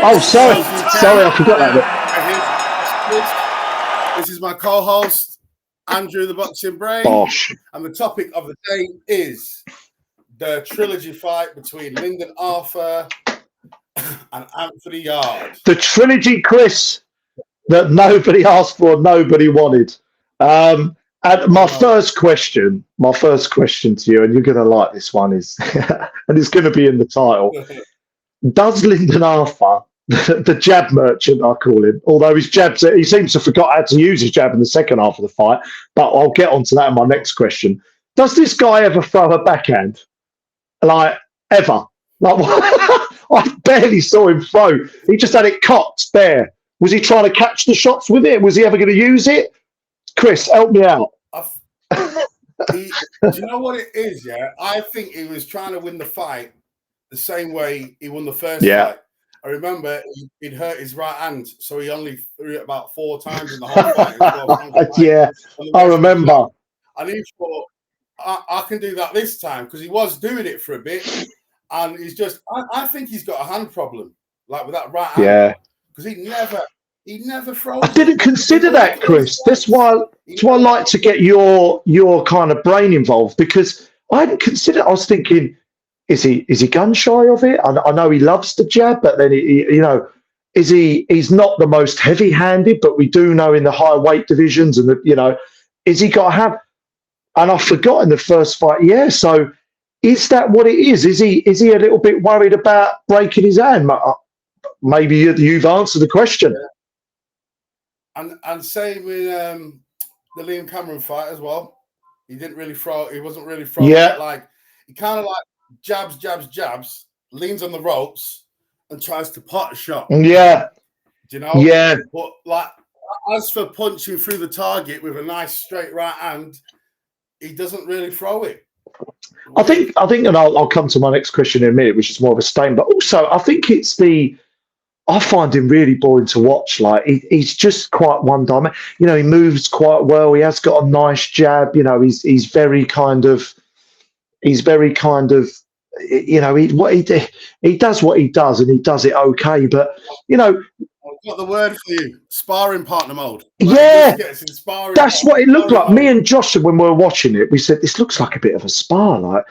Oh, sorry. Sorry, I forgot that bit. This is my co-host, Andrew the Boxing Brain. Bosh. And the topic of the day is the trilogy fight between Linden Arthur and Anthony Yarde. The trilogy, Chris, that nobody asked for, nobody wanted. And my first question to you, and you're going to like this one, is, and it's going to be in the title. Does Linden Arthur, the jab merchant, I call him, although his jabs, he seems to have forgot how to use his jab in the second half of the fight, but I'll get onto that in my next question. Does this guy ever throw a backhand? Like, ever? Like, I barely saw him throw. He just had it cocked there. Was he trying to catch the shots with it? Was he ever going to use it? Chris, help me out. Do you know what it is, yeah? I think he was trying to win the fight the same way he won the first fight. I remember he'd hurt his right hand, so he only threw it about 4 times in the whole fight. Yeah, I remember. And he thought, I can do that this time, because he was doing it for a bit. And he's just, I think he's got a hand problem, like with that right hand. Yeah. Because he never throws. I didn't consider that, Chris. That's why I like to get your kind of brain involved, because I hadn't considered. I was thinking, is he gun shy of it? I know he loves the jab, but then he's not the most heavy-handed, but we do know in the high weight divisions, and is he got to have? And I forgot in the first fight. Yeah, so is that what it is? Is he a little bit worried about breaking his hand? Maybe you've answered the question. And same with the Liam Cameron fight as well. He didn't really throw. He wasn't really throwing. Yeah. Like, he kind of like jabs, leans on the ropes and tries to pot a shot. Yeah. Do you know? Yeah. But like, as for punching through the target with a nice straight right hand, he doesn't really throw it. I think, and I'll come to my next question in a minute, which is more of a statement. But also, I think I find him really boring to watch. Like, he's just quite one dimensional. He moves quite well. He has got a nice jab. He's very kind of. He does what he does, and he does it okay. But I've got the word for you: sparring partner mode. Yeah, that's what it looked like. Me and Josh, when we were watching it, we said this looks like a bit of a spar, like.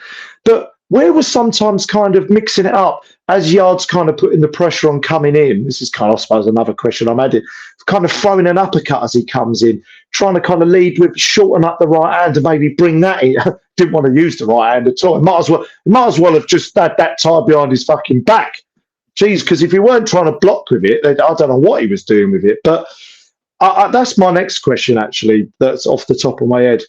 But where was sometimes kind of mixing it up as Yarde's kind of putting the pressure on coming in. This is kind of, I suppose, another question I'm adding. Kind of throwing an uppercut as he comes in, trying to kind of lead with shorten up the right hand and maybe bring that in. Didn't want to use the right hand at all. Might as well have just had that tied behind his fucking back. Jeez, because if he weren't trying to block with it, I don't know what he was doing with it. But that's my next question, actually. That's off the top of my head.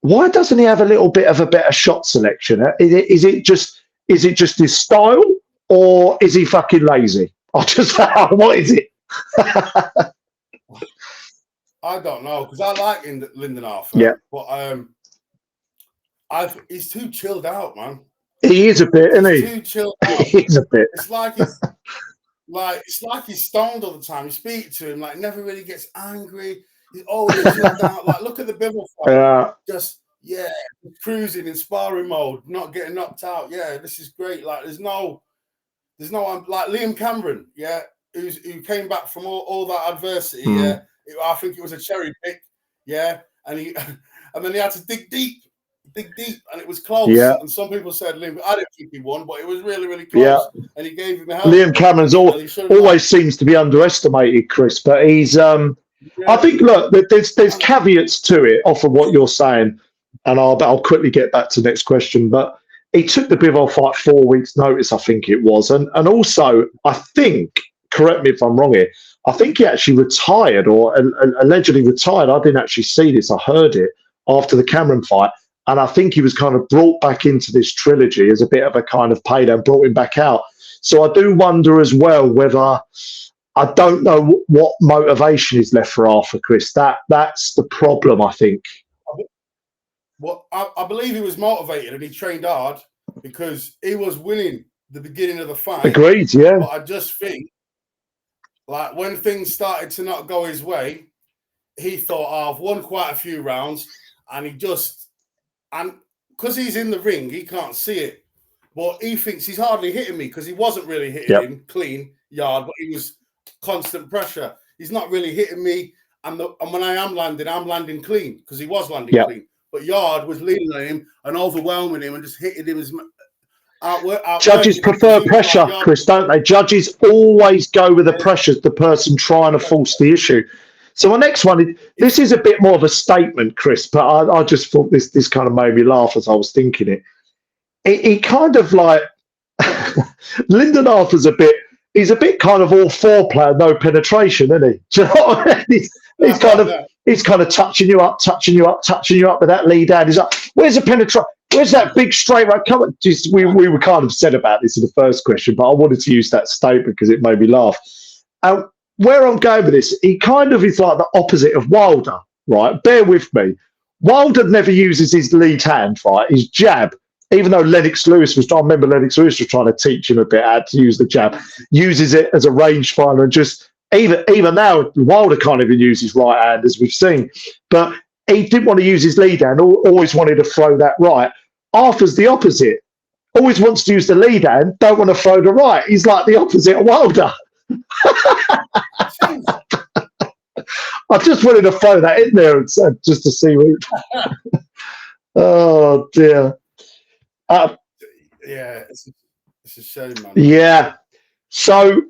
Why doesn't he have a little bit of a better shot selection? Is it just his style, or is he fucking lazy? What is it? I don't know, because I like Linden Arthur. Yeah, but he's too chilled out, man. He is a bit, isn't he? Too chilled out. He is a bit. It's like he's stoned all the time. You speak to him, like, never really gets angry. He's always chilled out. Like, look at the Bibble fight. Yeah. Just cruising in sparring mode, not getting knocked out. Yeah, this is great. Like, there's no like Liam Cameron, who came back from all that adversity. Yeah, I think it was a cherry pick. Yeah, and then he had to dig deep, and it was close. Yeah. And some people said Liam. I didn't think he won, but it was really, really close. Yeah. And he gave him help. Liam Cameron's always seems to be underestimated, Chris. But he's. I think. Look, there's caveats to it. Off of what you're saying, and I'll quickly get back to the next question. But he took the Bivol fight 4 weeks' notice, I think it was, and also I think. Correct me if I'm wrong here. I think he actually retired or allegedly retired. I didn't actually see this. I heard it after the Cameron fight. And I think he was kind of brought back into this trilogy as a bit of a kind of payday and brought him back out. So I do wonder as well whether, I don't know what motivation is left for Arthur, Chris. That's the problem, I think. Well, I believe he was motivated and he trained hard because he was winning the beginning of the fight. Agreed, yeah. But I just think, like, when things started to not go his way, he thought, I've won quite a few rounds, and because he's in the ring, he can't see it. But he thinks he's hardly hitting me because he wasn't really hitting him clean, Yarde, but he was constant pressure. He's not really hitting me. And when I am landing, I'm landing clean because he was landing clean. But Yarde was leaning on him and overwhelming him and just hitting him as Judges prefer pressure, Chris, don't they? Judges always go with the pressure, the person trying to force the issue. So my next one, this is a bit more of a statement, Chris, but I just thought this kind of made me laugh as I was thinking it. He kind of like Linden Arthur's he's a bit kind of all foreplay, no penetration, isn't he? Do you know what I mean? He's kind of touching you up with that lead hand. He's like, where's the penetration? Where's that big straight right? Come on. We were kind of said about this in the first question, but I wanted to use that statement because it made me laugh. Where I'm going with this, he kind of is like the opposite of Wilder, right? Bear with me. Wilder never uses his lead hand, right? His jab. Even though I remember Lennox Lewis was trying to teach him a bit how to use the jab, uses it as a rangefinder, and just even now Wilder can't even use his right hand, as we've seen. But he didn't want to use his lead hand, always wanted to throw that right. Arthur's the opposite. Always wants to use the lead hand, don't want to throw the right. He's like the opposite of Wilder. I just wanted to throw that in there and just to see what oh dear. It's a shame, man. Yeah. So,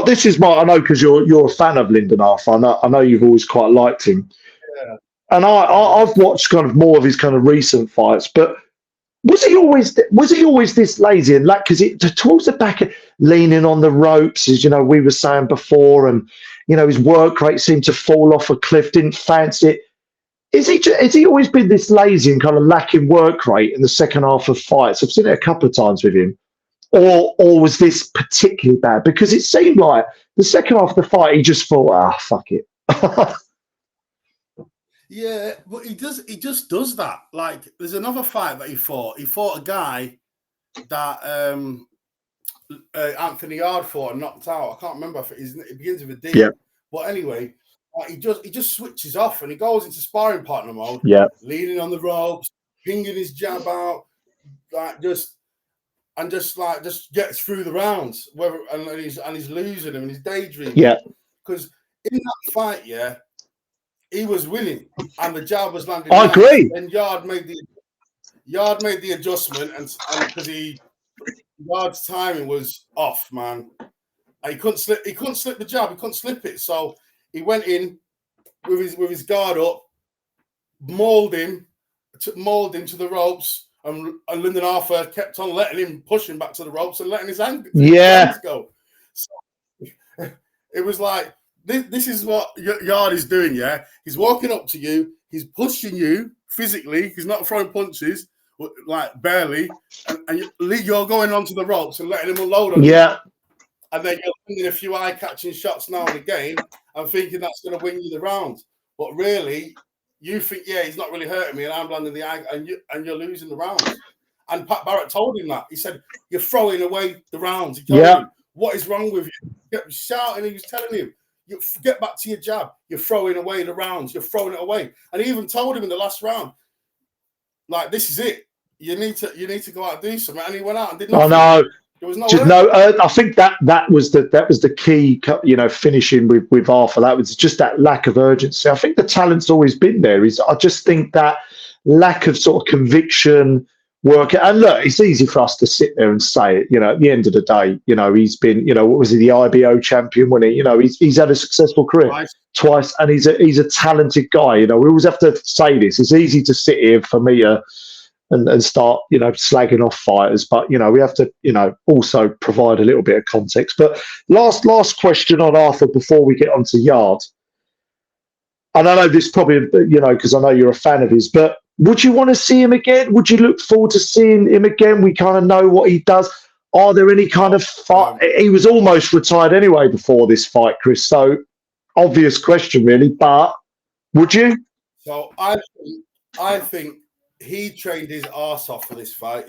this is I know because you're a fan of Linden Arthur. I know you've always quite liked him. Yeah. And I've watched kind of more of his kind of recent fights, but was he always this lazy and like because towards the back leaning on the ropes, as we were saying before, and his work rate seemed to fall off a cliff, didn't fancy it. Has he always been this lazy and kind of lacking work rate in the second half of fights? I've seen it a couple of times with him. Or was this particularly bad? Because it seemed like the second half of the fight, he just thought, fuck it. Yeah, but he just does that. Like, there's another fight that he fought. He fought a guy that Anthony Yarde fought and knocked out. I can't remember if it begins with a D. Yeah. But anyway, he just switches off and he goes into sparring partner mode. Yeah. Leaning on the ropes, pinging his jab out, just gets through the rounds. And he's losing him and he's daydreaming. Yeah. Because in that fight, he was winning and the jab was landing. I agree. And Yarde made the adjustment and because Yarde's timing was off, man. And he couldn't slip the jab, he couldn't slip it. So he went in with his guard up, mauled him to the ropes, and Linden Arthur kept on letting him push him back to the ropes and letting his hands go. So it was like this is what Yarde is doing. Yeah, he's walking up to you, he's pushing you physically, he's not throwing punches, like barely, and you're going onto the ropes and letting him unload on you. And then you're thinking a few eye-catching shots now and again and thinking that's going to win you the round. But really, you think, he's not really hurting me and I'm landing the eye and you're losing the rounds. And Pat Barrett told him that. He said, you're throwing away the rounds. He told him, what is wrong with you? He kept shouting. He was telling him, you get back to your jab. You're throwing away the rounds. You're throwing it away. And he even told him in the last round, like, this is it. You need to go out and do something. And he went out and did nothing. Oh, no. No, I think that was the key, finishing with Arthur. That was just that lack of urgency. I think the talent's always been there. I just think that lack of sort of conviction, work. And look, it's easy for us to sit there and say it. At the end of the day, he's been, what was he, the IBO champion? When he's had a successful career twice, and he's a talented guy. We always have to say this. It's easy to sit here for me and start, slagging off fighters. But, we have to, also provide a little bit of context. But last question on Arthur before we get on to Yarde. And I know this probably, because I know you're a fan of his, but would you want to see him again? Would you look forward to seeing him again? We kind of know what he does. Are there any kind of fight? He was almost retired anyway before this fight, Chris. So obvious question, really. But would you? So I think he trained his arse off for this fight,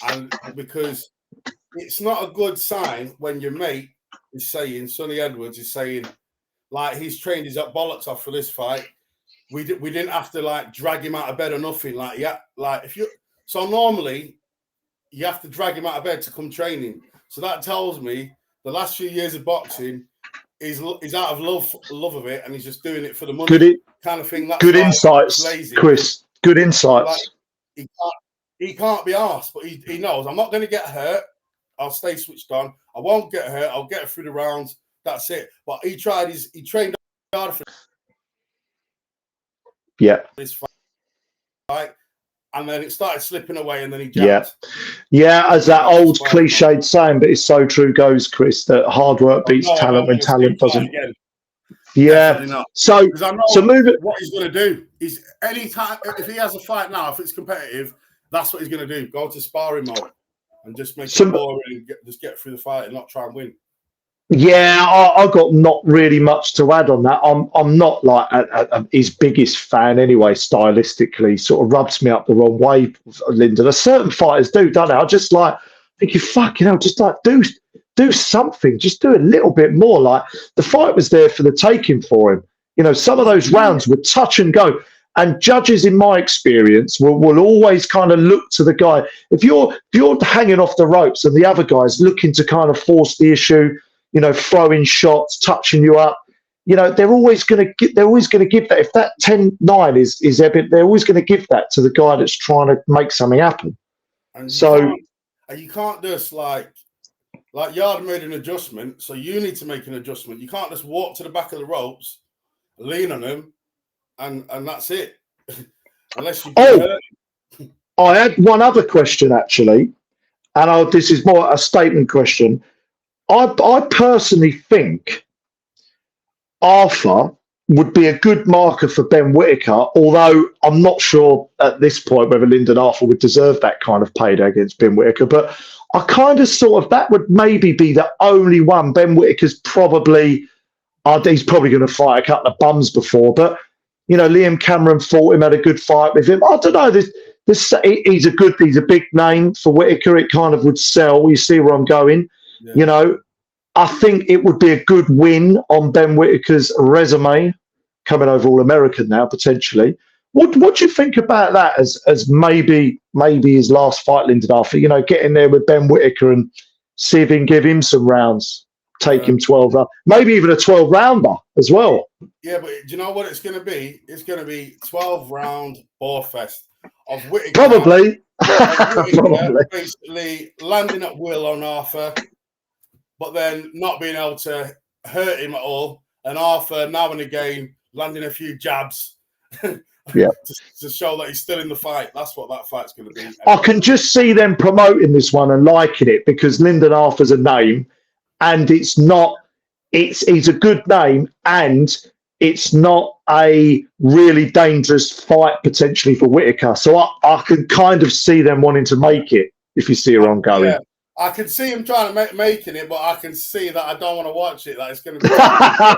and because it's not a good sign when your mate is saying, Sonny Edwards is saying, like, he's trained his bollocks off for this fight. We didn't have to like drag him out of bed or nothing. Like, if you So normally you have to drag him out of bed to come training. So that tells me the last few years of boxing, he's out of love of it, and he's just doing it for the money kind of thing. That's good why insights, he's lazy. Chris. Good insights. Like, he can't be arsed, but he knows I'm not going to get hurt. I'll stay switched on. I won't get hurt. I'll get through the rounds. That's it. But he trained hard for this fight, and then it started slipping away, and then he jabbed. Yeah, as that old cliched saying, but it's so true goes, Chris, that hard work beats talent when talent doesn't. Yeah. So move it. What he's going to do is anytime if he has a fight now, if it's competitive, that's what he's going to do. Go to sparring mode and just make it boring and just get through the fight and not try and win. Yeah, I got not really much to add on that. I'm not like his biggest fan anyway. Stylistically, sort of rubs me up the wrong way, Linden. Certain fighters do, don't they? I just like think you fucking hell, just like do something, just do a little bit more. Like the fight was there for the taking for him. You know, some of those rounds were touch and go. And judges, in my experience, will always kind of look to the guy. If you're hanging off the ropes and the other guy's looking to kind of force the issue, you know, throwing shots, touching you up, you know, they're always going to give that. If that 10-9 is evident, they're always going to give that to the guy that's trying to make something happen. And you can't just like Yarde made an adjustment, so you need to make an adjustment. You can't just walk to the back of the ropes, lean on them, and that's it. Unless you hurt. I had one other question actually, and this is more a statement question. I personally think Arthur would be a good marker for Ben Whittaker, although I'm not sure at this point whether Linden Arthur would deserve that kind of payday against Ben Whittaker. But I kind of sort of, that would maybe be the only one. Ben Whittaker's probably, he's probably going to fight a couple of bums before, but, you know, Liam Cameron fought him, had a good fight with him. I don't know, he's a big name for Whittaker. It kind of would sell. You see where I'm going? Yeah. You know, I think it would be a good win on Ben Whittaker's resume, coming over All-American now, potentially. What do you think about that as maybe his last fight, Linden Arthur? You know, get in there with Ben Whittaker and see if he can give him some rounds, take him 12 rounds, maybe even a 12-rounder as well. Yeah, but do you know what it's going to be? It's going to be 12-round bore fest of Whittaker. Probably. Probably. Basically landing at will on Arthur, but then not being able to hurt him at all. And Arthur, now and again, landing a few jabs to show that he's still in the fight. That's what that fight's going to be. I can just see them promoting this one and liking it because Linden Arthur's a name, and he's a good name, and it's not a really dangerous fight potentially for Whittaker. So I can kind of see them wanting to make it, if you see where I'm going. Yeah. I can see him trying to making it, but I can see that I don't want to watch it. That it's going to be. I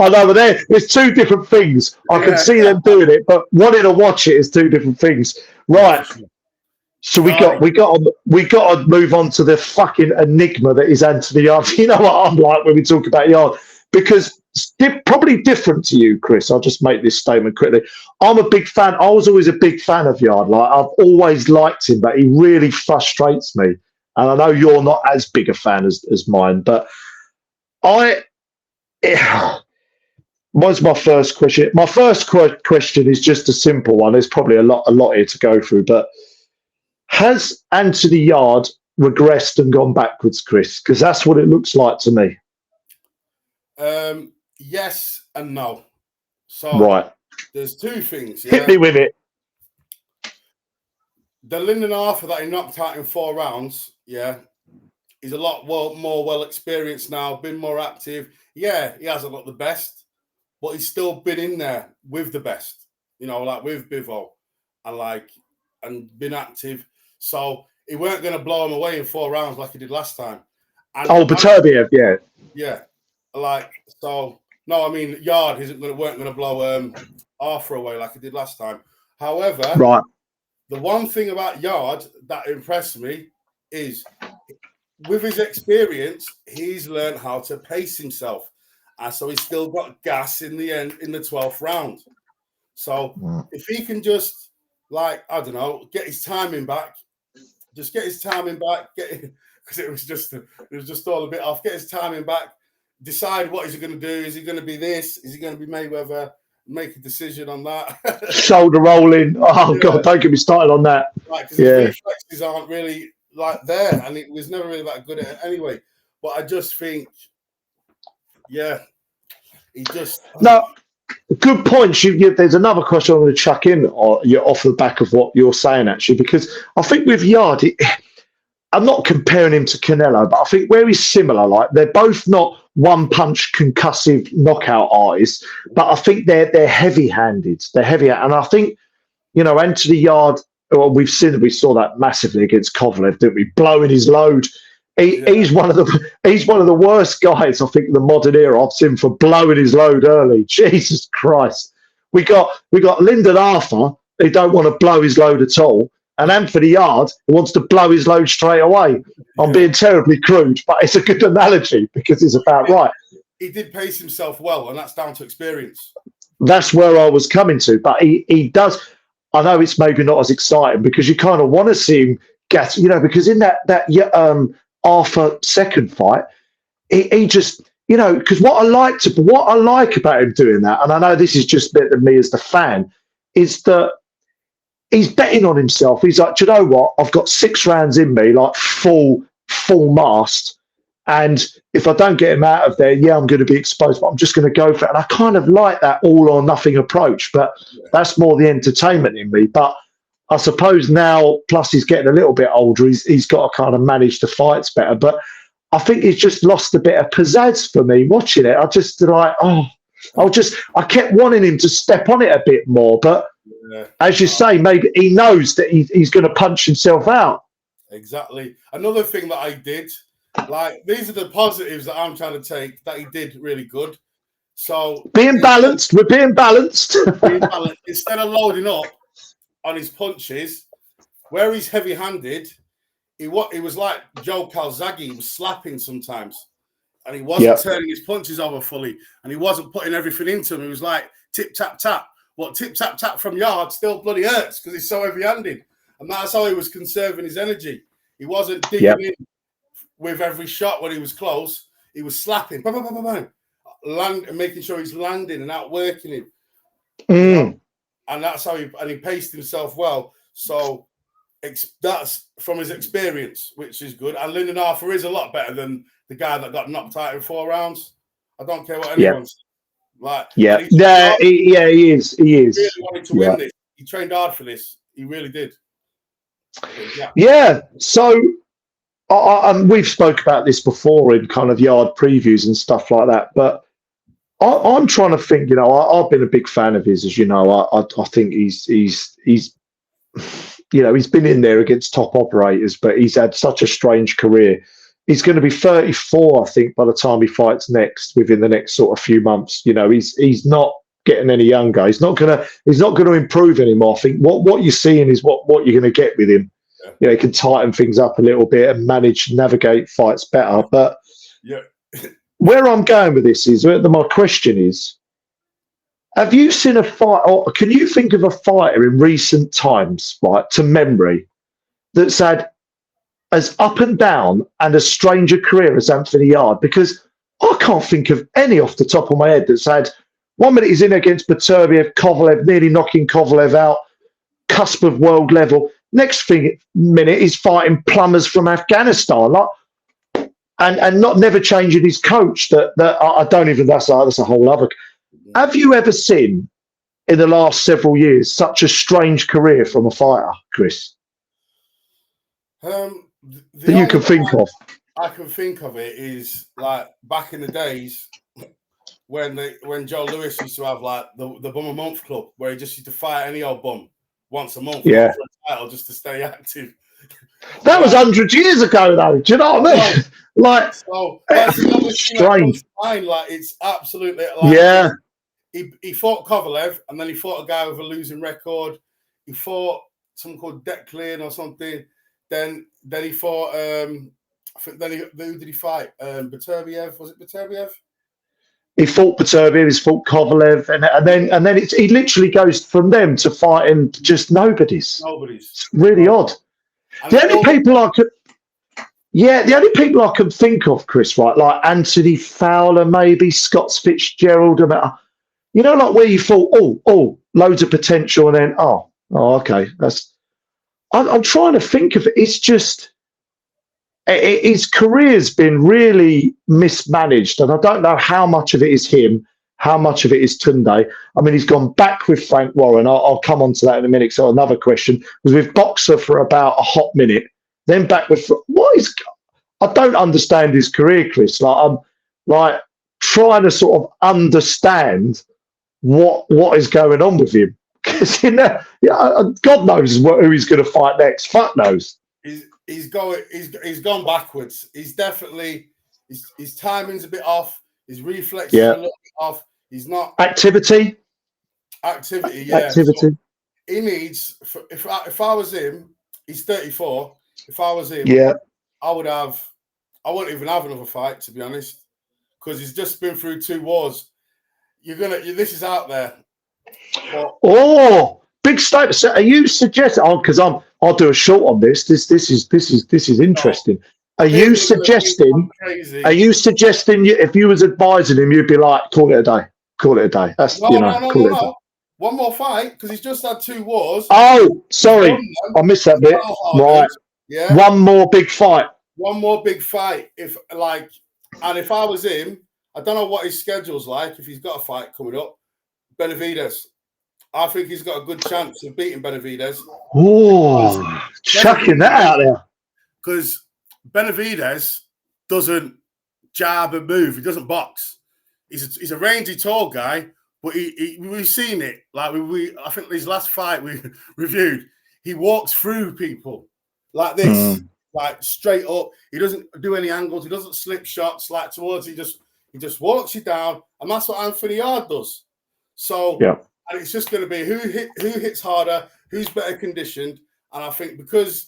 know, but there's two different things. I can see them doing it, but wanting to watch it is two different things. Right. So we got to move on to the fucking enigma that is Anthony Yarde. You know what I'm like when we talk about Yarde, because it's probably different to you, Chris. I'll just make this statement quickly. I'm a big fan. I was always a big fan of Yarde. Like, I've always liked him, but he really frustrates me. And I know you're not as big a fan as mine, but what's my first question? My first question is just a simple one. There's probably a lot here to go through, but has Anthony Yarde regressed and gone backwards, Chris? Because that's what it looks like to me. Yes and no. So right. There's two things. Yeah? Hit me with it. The Linden Arthur that he knocked out in 4 rounds, he's a lot more well experienced now, been more active. Yeah, he hasn't looked the best, but he's still been in there with the best, you know, like with Bivol and been active. So he weren't going to blow him away in 4 rounds like he did last time. And Beterbiev, yeah. Yeah. No, I mean, Yarde weren't going to blow Arthur away like he did last time. However, right. The one thing about Yarde that impressed me is with his experience, he's learned how to pace himself. And so he's still got gas in the end, in the 12th round. So if he can just like, I don't know, get his timing back. Just get his timing back. Because it was just all a bit off. Get his timing back. Decide what is he going to do. Is he going to be this? Is he going to be Mayweather? Make a decision on that. Shoulder rolling. Oh God, don't get me started on that. Like, because his reflexes aren't really like there, and it was never really that good at it anyway. But I just think, he just no. Good points. There's another question I'm going to chuck in off the back of what you're saying, actually, because I think with Yarde, I'm not comparing him to Canelo, but I think where he's similar, like they're both not one-punch concussive knockout artists, but I think they're heavy-handed. They're heavier, and I think Anthony Yarde. Well, we saw that massively against Kovalev, didn't we? Blowing his load. He's one of the worst guys, I think, in the modern era. I've seen for blowing his load early. Jesus Christ. We got Linden Arthur, who don't want to blow his load at all, and Anthony Yarde, who wants to blow his load straight away. I'm being terribly crude, but it's a good analogy because it's about right. He did pace himself well, and that's down to experience. That's where I was coming to, but he does. I know it's maybe not as exciting because you kind of want to see him get, because in that Arthur second fight, he just, because what I like about him doing that, and I know this is just a bit of me as the fan, is that he's betting on himself. He's like, do you know what? I've got 6 rounds in me, like full mast. And if I don't get him out of there, I'm going to be exposed, but I'm just going to go for it. And I kind of like that all or nothing approach, but that's more the entertainment in me. But I suppose now, plus he's getting a little bit older, he's got to kind of manage the fights better. But I think he's just lost a bit of pizzazz for me watching it. I just I kept wanting him to step on it a bit more. But as you say, maybe he knows that he's going to punch himself out. Exactly. Another thing that I did, like, these are the positives that I'm trying to take, that he did really good. So being balanced, we're being balanced. Instead of loading up on his punches, where he's heavy-handed, he was like Joe Calzaghe. He was slapping sometimes, and he wasn't turning his punches over fully, and he wasn't putting everything into them. He was like tip tap tap. What tip tap tap from Yarde still bloody hurts because he's so heavy-handed, and that's how he was conserving his energy. He wasn't digging in with every shot when he was close. He was slapping, bang, bang, bang, bang, land, and making sure he's landing and outworking him. And that's how he paced himself well. So that's from his experience, which is good. And Linden Arthur is a lot better than the guy that got knocked out in 4 rounds. I don't care what anyone says. Like, he is. He really wanted to win this. He trained hard for this. He really did. So we've spoke about this before in kind of Yarde previews and stuff like that, but I'm trying to think. I've been a big fan of his, as you know. I think he's he's been in there against top operators, but he's had such a strange career. He's going to be 34, I think, by the time he fights next, within the next sort of few months. He's not getting any younger. He's not going to improve anymore. I think what you're seeing is what you're going to get with him. He can tighten things up a little bit and navigate fights better. But where I'm going with this is, my question is, have you seen a fight, or can you think of a fighter in recent times, right, to memory, that's had as up and down and as strange a career as Anthony Yarde? Because I can't think of any off the top of my head that's had, 1 minute he's in against Beterbiev, Kovalev, nearly knocking Kovalev out, cusp of world level. Next minute he's fighting plumbers from Afghanistan, and never changing his coach. That I don't even. That's a whole other. Have you ever seen in the last several years such a strange career from a fighter, Chris? That you can think of. I can think of it is like back in the days when Joe Lewis used to have like the Bum a Month Club, where he just used to fight any old bum once a month for a title just to stay active. That was 100 years ago, though. Do you know what I mean? Like, so that's strange. Like, it's absolutely like, He fought Kovalev, and then he fought a guy with a losing record. He fought someone called Declan or something. Then he fought. I think who did he fight? Beterbiev. Was it Beterbiev? he fought Beterbiev, he's fought Kovalev, and then he literally goes from them to fighting just nobodies. It's really odd. The only people I can think of, Chris, right, like Anthony Fowler, maybe Scott Fitzgerald, like where you thought, oh, loads of potential, and then okay, I'm trying to think of it. It's just his career's been really mismanaged, and I don't know how much of it is him, how much of it is Tunde. I mean, he's gone back with Frank Warren. I'll come on to that in a minute. So another question was with Boxer for about a hot minute, then back with I don't understand his career, Chris. Like I'm like trying to sort of understand what is going on with him, because God knows who he's going to fight next. Fuck knows. He's gone backwards. He's definitely his timing's a bit off. His reflexes are a little bit off. He's not activity. Yeah. Activity. So he needs. If I was him, he's 34. If I was him, I wouldn't even have another fight, to be honest, because he's just been through 2 wars. This is out there. But, big statement. So are you suggesting? Because I'll do a short on this. This is interesting. Are you suggesting? If you was advising him, you'd be like, call it a day. Call it a day. That's no. One more fight, because he's just had 2 wars. Oh, sorry, I missed that bit. Right. Yeah. One more big fight. If I was him, I don't know what his schedule's like. If he's got a fight coming up, Benavidez. I think he's got a good chance of beating Benavidez. Oh, chucking that out there. Because Benavidez doesn't jab and move. He doesn't box. He's a rangy, tall guy, but we've seen it. Like I think his last fight we reviewed, he walks through people like this, like straight up. He doesn't do any angles. He doesn't slip shots like towards. He just walks you down, and that's what Anthony Yarde does. So. Yeah. And it's just going to be who hits harder, who's better conditioned. And I think because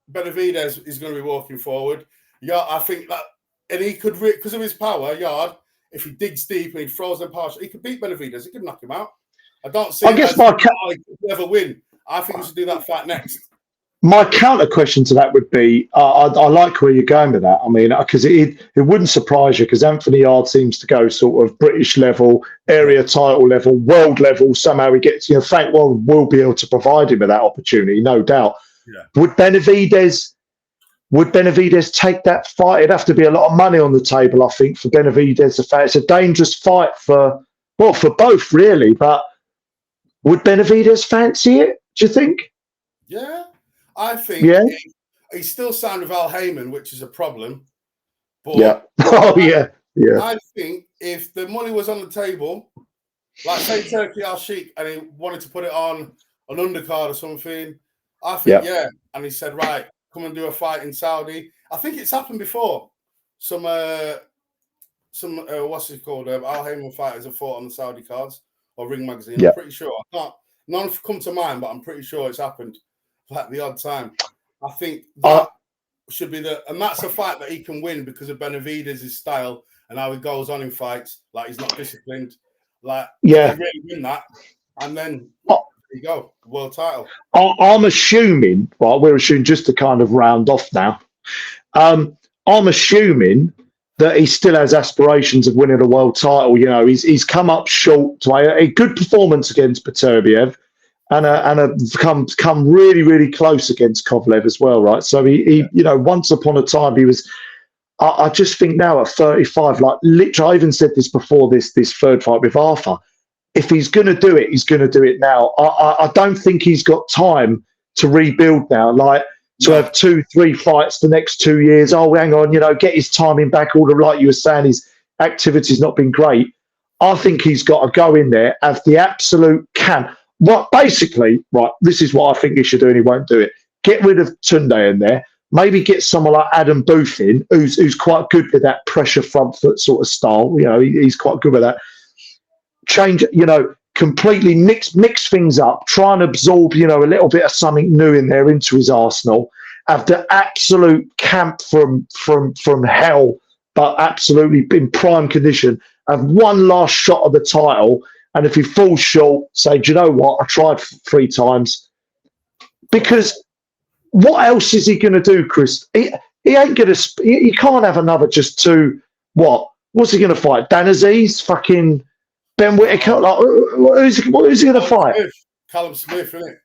Benavidez is going to be walking forward, I think that, and he could, because of his power, Yarde, if he digs deep and he throws them partial, he could beat Benavidez. He could knock him out. I don't see. He could never win. I think he should do that fight next. My counter question to that would be, I like where you're going with that. I mean, because it wouldn't surprise you, because Anthony Yarde seems to go sort of British level, area title level, world level. Somehow he gets, Frank Warren will be able to provide him with that opportunity, no doubt. Yeah. Would Benavidez take that fight? It'd have to be a lot of money on the table, I think, for Benavidez. It's a dangerous fight for both, really. But would Benavidez fancy it, do you think? Yeah. I think he's still signed with Al Heyman, which is a problem. But I think if the money was on the table, like say Turkey Al Sheikh, and he wanted to put it on an undercard or something, I think and he said, right, come and do a fight in Saudi. I think it's happened before. Some what's it called? Al Heyman fighters have fought on the Saudi cards or Ring Magazine. I'm pretty sure. None have come to mind, but I'm pretty sure it's happened. Like the odd time. I think that should be and that's a fight that he can win because of Benavidez's style and how he goes on in fights. Like he's not disciplined. Like he really win that, and then there you go, world title. I'm assuming, right? We're assuming, just to kind of round off now. I'm assuming that he still has aspirations of winning a world title. He's come up short to a good performance against Beterbiev. And come really, really close against Kovalev as well, right? So he once upon a time he was. I just think now at 35, like literally, I even said this before this third fight with Arthur. If he's going to do it, he's going to do it now. I don't think he's got time to rebuild now. Like to have 2-3 fights the next 2 years. Oh, hang on, get his timing back. All the like you were saying, his activity's not been great. I think he's got to go in there, have the absolute can. Well, basically, right, this is what I think he should do, and he won't do it. Get rid of Tunde in there. Maybe get someone like Adam Booth in, who's quite good with that pressure front foot sort of style. He's quite good with that. Change, completely mix things up. Try and absorb, a little bit of something new in there into his arsenal. Have the absolute camp from hell, but absolutely in prime condition have one last shot of the title. And if he falls short, say, do you know what? I tried 3 times. Because what else is he going to do, Chris? He ain't going to. He can't have another just 2. What? What's he going to fight? Dan Aziz? Fucking Ben Whittaker? Like, who's he going to fight? Callum Smith, isn't it?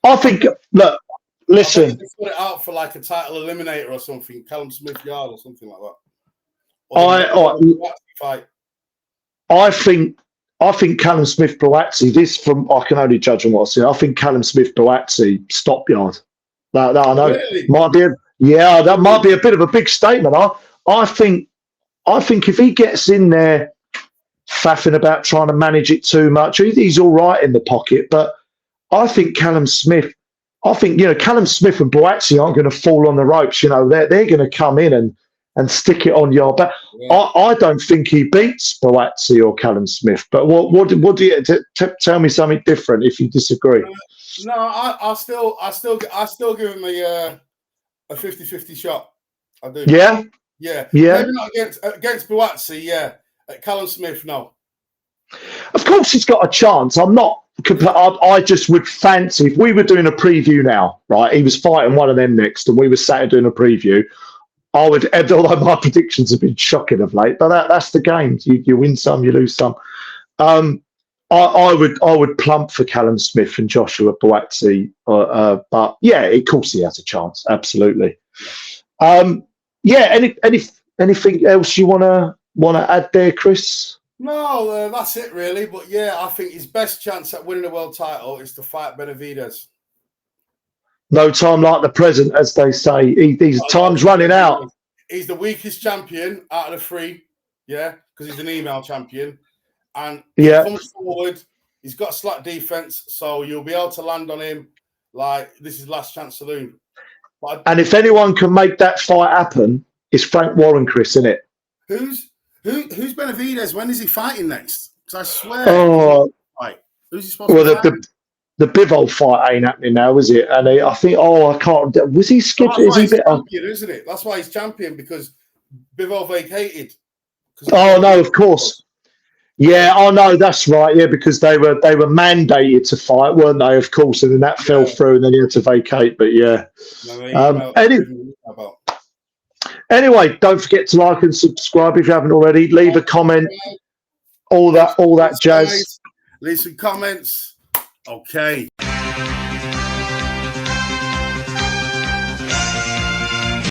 I think. Look, listen. I put it out for like a title eliminator or something. Callum Smith Yarde or something like that. I think Callum Smith Boatsy. This from I can only judge on what I see. I think Callum Smith Boatsy stop yard. That I know really? might be that might be a bit of a big statement. I think if he gets in there faffing about trying to manage it too much, he's all right in the pocket. But I think Callum Smith Callum Smith and Boatsy aren't going to fall on the ropes. You know, they're going to come in and stick it on your back. Yeah. I don't think he beats Boatsy or Callum Smith. But what do you tell me something different if you disagree? No, I still give him a 50-50 shot. I do. Yeah. Yeah. Yeah. Maybe not against Boatsy, yeah. Callum Smith, no. Of course he's got a chance. I just would fancy, if we were doing a preview now, right? He was fighting one of them next and we were sat doing a preview. I would, although my predictions have been shocking of late, but that's the game. You win some, you lose some. I would plump for Callum Smith and Joshua Boatsy, but yeah, of course he has a chance, absolutely. Anything else you wanna add there, Chris? No, that's it really. But yeah, I think his best chance at winning the world title is to fight Benavidez. No time like the present, as they say. His time's running out. He's the weakest champion out of the 3, yeah, because he's an email champion. And he comes forward, he's got a slack defense, so you'll be able to land on him like this is last chance saloon. And if anyone can make that fight happen, it's Frank Warren, Chris, isn't it? Who's Benavidez? When is he fighting next? Because I swear, who's he supposed to fight? The Bivol fight ain't happening now, is it? And I think, I can't. Was he skipped? That's why he's champion, isn't it? That's why he's champion, because Bivol vacated. Oh no, of course. Yeah, no, that's right. Yeah, because they were mandated to fight, weren't they? Of course, and then that fell through, and then he had to vacate. But yeah. Anyway, don't forget to like and subscribe if you haven't already. Leave a comment. All that jazz. Leave some comments. Okay.